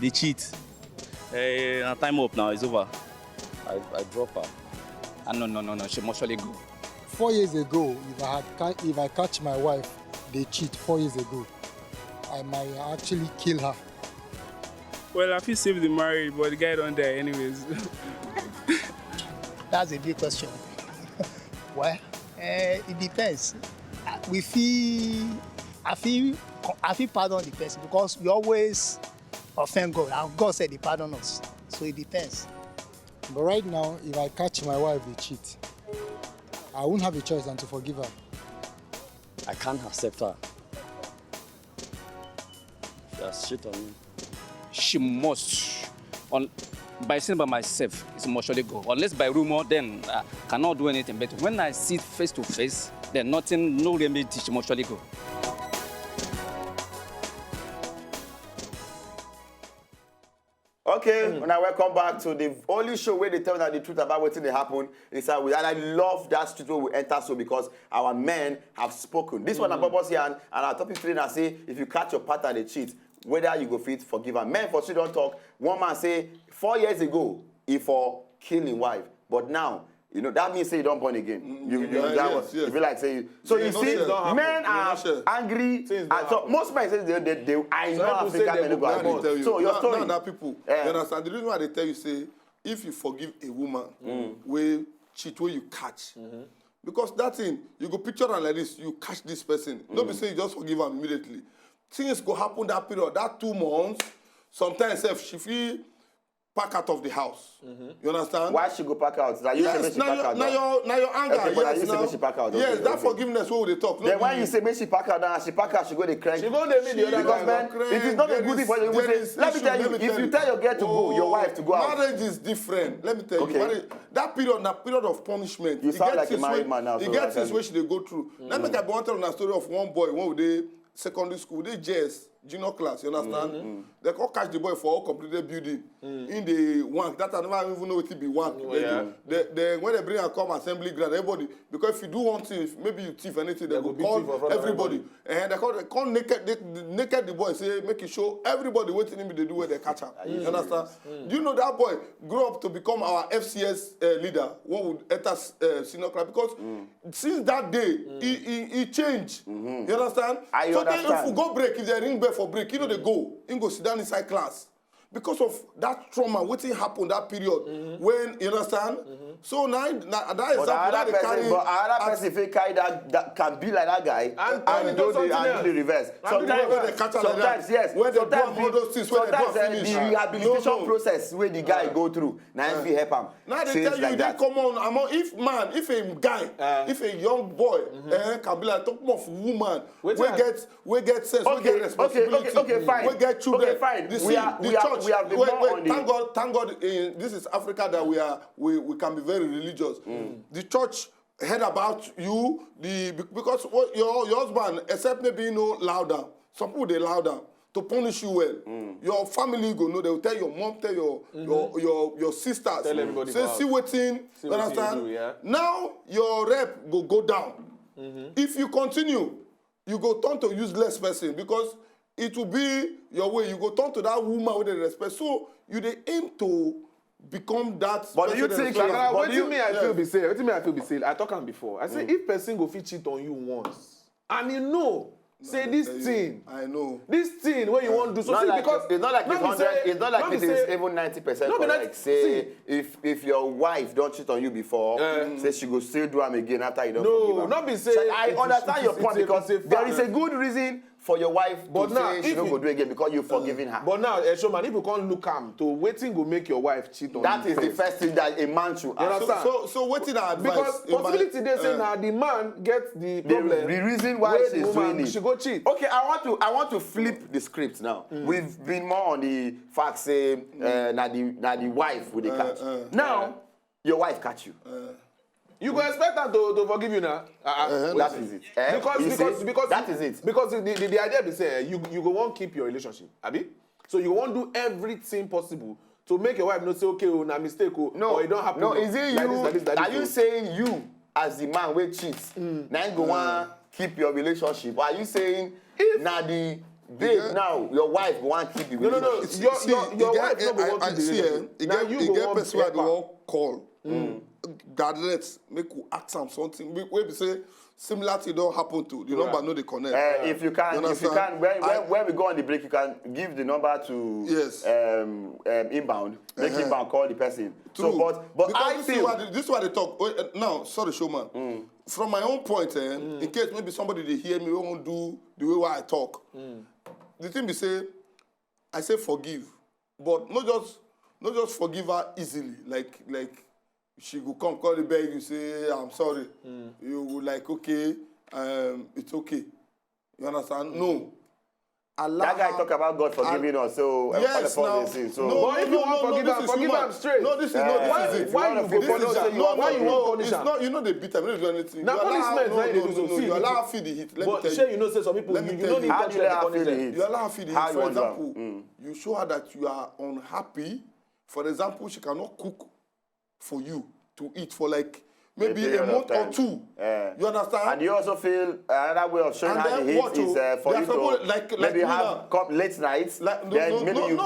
they cheat. Time up now, it's over. I drop her. No. She must surely go. 4 years ago, if I catch my wife, they cheat 4 years ago, I might actually kill her. Well, I feel save the marriage, but the guy don't die anyways. That's a big question. Well, it depends. I feel pardon the person because we always offend God, and God said He pardon us. So it depends. But right now, if I catch my wife, they cheat, I won't have a choice than to forgive her. I can't accept her. She has shit on me. She must. By saying by myself, it must surely go. Unless by rumor, then I cannot do anything. But when I see it face to face, then nothing, no remedy, she must surely go. Okay, now welcome back to the only show where they tell us the truth about what they happen. And I love that street where we enter so because our men have spoken. This one, purpose here, and our topic today now say if you catch your partner they cheat, whether you go fit forgive her. Men for street don't talk. One man say 4 years ago he for killing wife, but now you know that means say you don't born again. You feel like say so you see men are angry. So most men say they I know African men go agree. So your story. Now people, you understand the reason why they tell you say if you forgive a woman where cheat where you catch. Because that thing, you go picture and like this, you catch this person. Don't be saying you just forgive her immediately. Things go happen that period, that 2 months. Sometimes if she feel pack out of the house. You understand? Why she go pack out? Like yes, now your anger. Okay, but yes, you say she pack out. Yes, that forgiveness what they talk. Then when you say she pack out, now she pack out, she go the crank. She go the meet the other because man, it is not a good thing for you. Let me tell you, if you tell your girl to go, your wife to go out. Marriage is different. Let me tell you, marriage, that period of punishment. You sound like a married man now. You get this way they go through. Let me tell you a story of one boy, one day secondary school, they JS. Junior class, you understand? They all catch the boy for all completed building in the wank. That I never even know what it be wank. When they bring and come assembly ground, everybody, because if you do one thing, if maybe you thief anything, they will call everybody. And they call naked the boy, say, make it show everybody waiting him they do where they catch him. You understand? Do you know that boy grew up to become our FCS leader, one would enter senior class? Because since that day, he changed. You understand? So then if we go break, if they ring bell for break, you know they go sit down inside class. Because of that trauma, what happened that period when, you understand? So now that example that they carry... But another person, if they carry that can be like that guy and do the reverse. Sometimes, yes. When they do all those things, when they do finish. The rehabilitation process where the guy go through, now if you help him. Now they tell you, they come on, if a guy, if a young boy can be like, talk more for woman, we get sense, we get responsibility, okay, fine. we get children. Okay, fine. The we have been more on the... Thank God, this is Africa that we can be very religious. The church heard about you, because your husband, except maybe you know louder. Some people they louder to punish you well. Your family go know, they will tell your mom, tell your sisters. Tell everybody. Say, see waiting, you understand? Do, yeah? Now your rep go down. If you continue, you go turn to useless person because it will be your way. You go turn to that woman with the respect. So you they aim to become that. But do you think? What do you mean? I feel be safe. What do you mean? I feel be safe. I talk on before. I say if person go fit cheat on you once, and you know, say this thing. I know. This thing where you want to do something because it's not like it's 100. It's not like it is even 90% correct. Say if your wife don't cheat on you before, say she go still do them again after you don't forgive her. No, not be say. So I understand your point because there is a good reason for your wife to say she don't go do again because you're forgiving her. But now, Showman, if you can't look am to waiting go make your wife cheat on you. That is the first thing that a man should ask. So waiting advice. Because possibility they say now the man gets the problem. The reason why she's doing it. She go cheat. Okay, I want to flip the script now. We've been more on the fact say na the wife with the catch. Now your wife catch you. You go expect her to forgive you now. That is it. Because that is it. Because the idea be say you go want keep your relationship, abi? So you want do everything possible to make your wife not say okay, na mistake, or it don't happen. No, is it you? Are you saying you as the man wey cheat, now you go want keep your relationship? Or are you saying na the babe, now your wife want to keep the relationship. No. Your wife no go want to see, the relationship. Now you you go get want person where they help her. won't call. Direct, make you ask them something. Where we say similar thing don't happen to the number no they connect. If you can, when we go on the break, you can give the number to inbound. Make inbound call the person. True. So, but because I feel this is what they talk. Now, sorry, showman. From my own point, in case maybe somebody they hear me won't do the way why I talk. The thing be say, I say forgive, but not just forgive her easily. Like she go come call the beg, you say I'm sorry. You will like okay, it's okay. You understand? No. Allah that guy talk about God forgiving us, so yes, now. So But if you want forgive him straight. No, this is not this is it. Why you go punish him? Why you want punish it's him? not, you know they beat him, you don't do anything. Now punishment, No, you allow her feed the heat. Let me tell But you. you know say some people, you don't need how do you let her to feel the punish heat? You allow her feed the How heat. you For want example, you show her that you are unhappy. For example, she cannot cook for you to eat for like maybe a month or two. You understand? And you also feel another way of showing And how then the heat what is for they you are supposed- to like maybe me have now. come late nights. Like, Then maybe you keep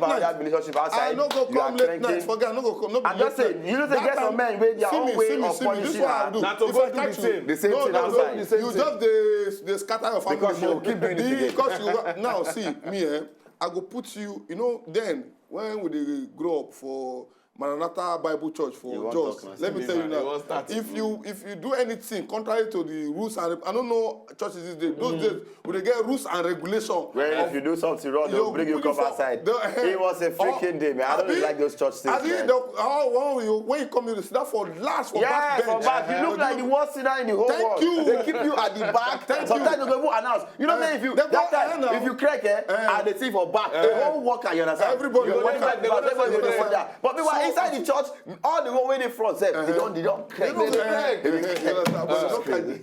that relationship outside. I no go you are come late cranking. night. Forget, I no go come. No be I'm just late saying, night. you know, they That get some time- men with their own way of This is punishing what I her. do. Now to If go I do catch the you, same. The same thing outside. The same you thing. just they scatter your family. Because you keep doing it again. Because you now see me, I go put you. You know, then when we dey grow up for Maranatha Bible Church You for won't Jos. talk now. Let me tell you You now. won't start. If you do anything contrary to the rules and I don't know churches these days. Those days we dey get rules and regulation. Where if you do something wrong, they'll bring you come outside. It was a freaking day, man. I don't really like those church things, man. When you come in, you sit down for last for Yeah, back for bench. back. You look like the worst sinner in the whole Thank world. you. They keep you at the back. Sometimes they go even announce. You know, if you They go that time, now. if you crack and they see for back, the whole worker, you understand? Everybody you go go back. everybody go Everybody there. But people So- inside the church, all the way they front, they don't crack. They don't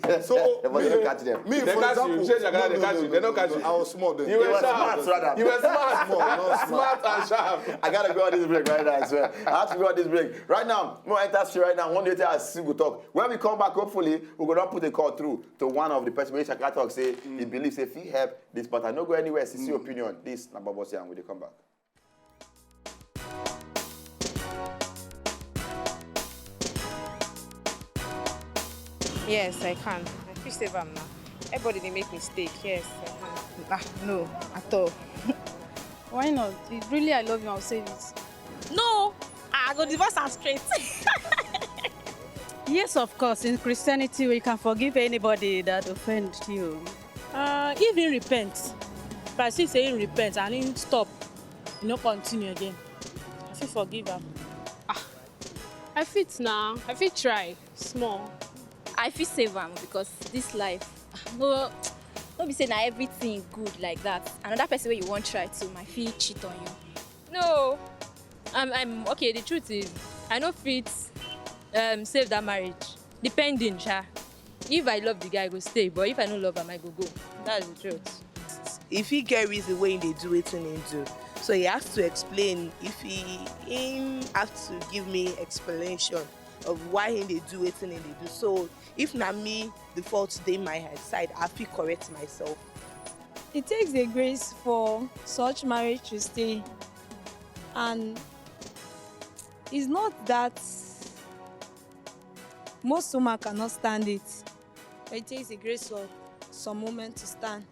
They So But they don't catch them. me, They for catch you. example, Change your color, they catch you. They don't catch you. I was small then. You were were sharp. smart, rather. You were smart. Not Smart and sharp. I gotta go on this break right now, I swear. I have to go on this break. Right now, we'll enter straight right now. One day I see we talk. When we come back, hopefully, we're gonna put a call through to one of the person where Shaka talk say he believes if he help this, but I don't go anywhere, see opinion. This number was here and we come back. Yes, I can. I feel save am now. Everybody they make mistake. Yes, I can. No, at all. Why not? If really I love you, I'll save it. No, I go divorce am straight. Yes, of course. In Christianity, we can forgive anybody that offend you. If he repent, if I see say he repent and he stop, he no continue again, I fit forgive am. I fit now. I fit try small. I feel save am because this life no be say na everything good like that. Another person wey you wan try to might fit cheat on you. No, I'm okay. The truth is, I no fit save that marriage. Depending, sha. If I love the guy, I go stay. But if I no love him, I go go. That's the truth. If he get reason wey they do wetin him do, so he has to explain. If him have to give me explanation of why him dey do wetin him dey do. So if na me the fault dey my side, I fit correct myself. It takes a grace for such marriage to stay, and it's not that most women cannot stand it. But it takes a grace for some women to stand.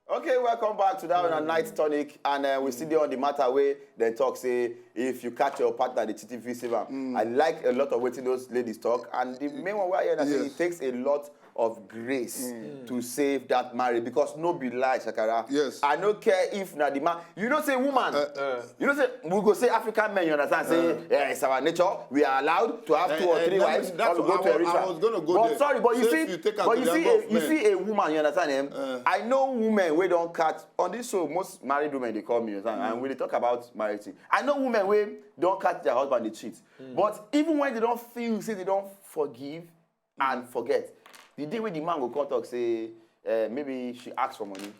Okay, welcome back to that one, a night tonic, and we still there on the matter where they talk say if you catch your partner, the cheating fee save am. I like a lot of what those ladies talk, and the main one where I say it takes a lot of grace to save that marriage because no be lie, Shakara. Yes. I don't care if na the man. You don't say woman. You don't say we go say African men. You understand? Say yeah, it's our nature. We are allowed to have 2 or 3 wives. that's Or we go to a ritual. I was gonna go but there. sorry, but you Say see, if you take her but to you the see, angle of you men. see a woman. You understand him? I know women we don't catch on this show. Most married women they call me, you understand? And when they talk about marriage, I know women we don't catch their husband they cheat. But even when they don't feel, say they don't forgive and forget. The day when the man will come talk, say, maybe she asks for money,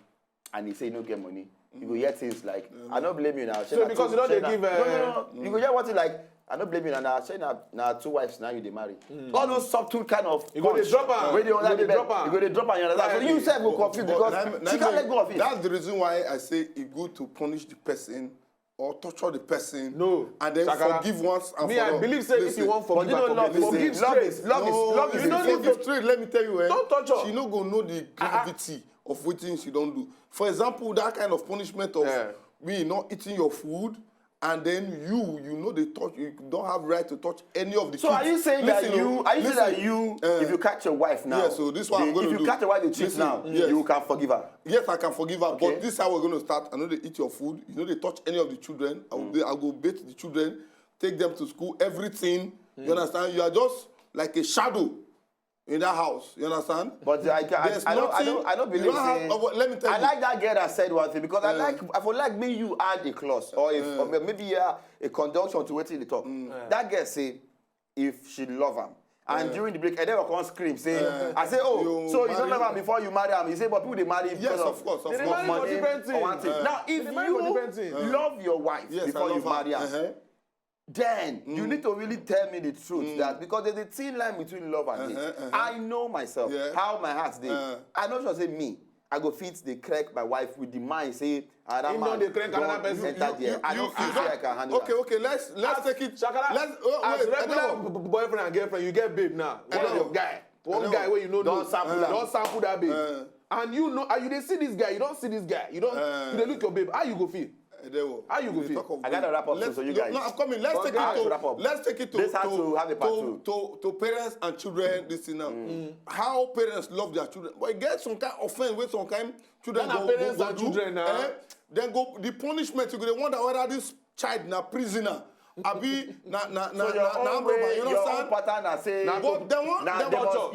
and he say, no get money. You go hear things like, I don't blame you now. So because you know they give... No. You go hear what like, I don't blame you. And I say now 2 wives now you they marry. All those subtle kind of. You go to drop her. Where they drop her. You go to drop her. You understand? So you said go confused because she can't let go of it. That's the reason why I say it's good to punish the person or torture the person. No. And then forgive once and for all. I believe say if you want forgive, forgive straight. Love is. You don't forgive straight. Let me tell you, don't torture. She no go know the gravity of what things she don't do. For example, that kind of punishment of me not eating your food. And then you know they touch. You don't have right to touch any of the. So kids. are you saying that you? If you catch your wife now, yeah. So this is what I'm going to do. If you catch your wife they cheat now, you can forgive her. Yes, I can forgive her. Okay. But this is how we're going to start. I know they eat your food. You know they touch any of the children. I'll go bathe the children, take them to school. Everything. You understand? You are just like a shadow in that house. You understand? But I don't believe. Let me tell you. I like that girl that said one thing because I feel like me you add a clause or maybe a conjunction to what in the talk. That girl say if she love him. And during the break, and then will come scream, say, I say, oh, so you don't love him before you marry him. You say, but people they marry because of course, money or one thing. Now, if you love your wife before you marry her, then you need to really tell me the truth that because there's a thin line between love and hate. I know myself how my heart's day. I know just say me. I go fit the crack my wife with the mind say another man enter there. I don't feel like I can handle that. Okay. Let's take it. As regular boyfriend and girlfriend, you get babe now. One guy where you know don't sample that babe. And you know, and you they see this guy, you don't see this guy. You don't. You look your babe. How you go feel? How you go feel? I gotta wrap up so you guys. No, I'm coming. Let's take it to this has to have a part two. To parents and children. This thing now. How parents love their children. But get some kind of offense with some kind children go parents and children now. Then go the punishment. You go they wonder whether this child na prisoner. Abi na your own pattern I say. But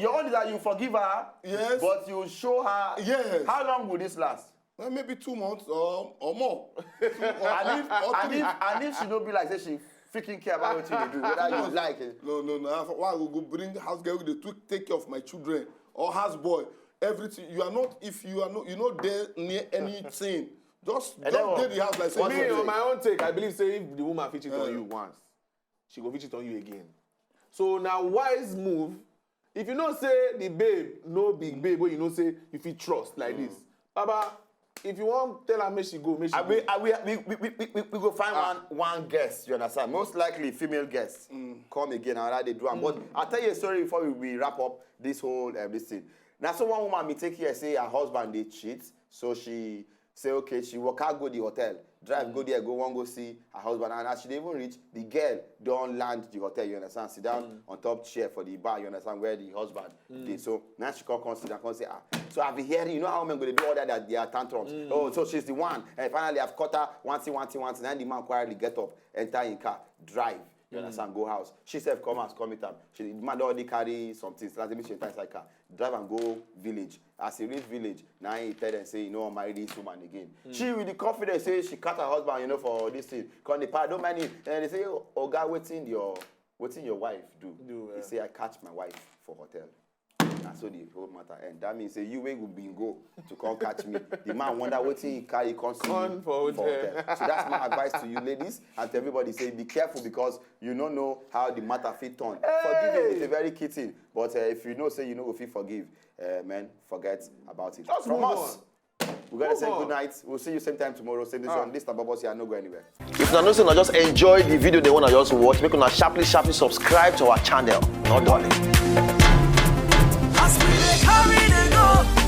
your own is that you forgive her. Yes. But you show her. Yes. How long will this last? Well, maybe 2 months or more. and if she don't be like say she freaking care about what you do, whether you like it. No. Why I will go bring house girl with the take care of my children or house boy, everything. You are not if you are not there near anything. Just take the house like say. Me on my own take, I believe say if the woman fit it on you once, she go fit it on you again. So now wise move. If you know say the babe no big babe, where you know say you fit trust like this, Baba. If you want, tell her make she go. We go find one guest. You understand? Most likely female guests come again and they do. But I'll tell you a story before we wrap up this whole this thing. Now, so one woman me take here say her husband they cheat, so she say okay, she walk out go the hotel, drive go there, go see her husband, and as she even reach, the girl don't land the hotel. You understand? Sit down on top chair for the bar. You understand where the husband did. So now she come sit down, come say so I've been hearing, you know how men go to do all that they are tantrums. Oh, so she's the one. And finally I've caught her one thing. Then the man quietly get up, enter in car, drive. You understand? Go house. She said, come with her. The man already carry something. So that's she enter inside car. Drive and go village. As he reach village, now he tell them say, you know, I'll marry this woman again. She with the confidence say she cut her husband, you know, for this thing. Cause the part don't mind him. And they say, oh God, what's in your wife do? He say, I catch my wife for hotel. And so the whole matter end. That means say you will be go to come catch me. The man wonder what he carry for hotel. So that's my advice to you ladies and to everybody. Say be careful because you don't know how the matter fit on. Forgive him with a very kitten. But if you know say you know if you forgive, man, forget about it. Just from us. We're gonna say good night. We'll see you same time tomorrow. Same this one. This Tababos here. No go anywhere. If you know just enjoy the video they want to just watch, make una sharply subscribe to our channel. Not darling. As we carry the go.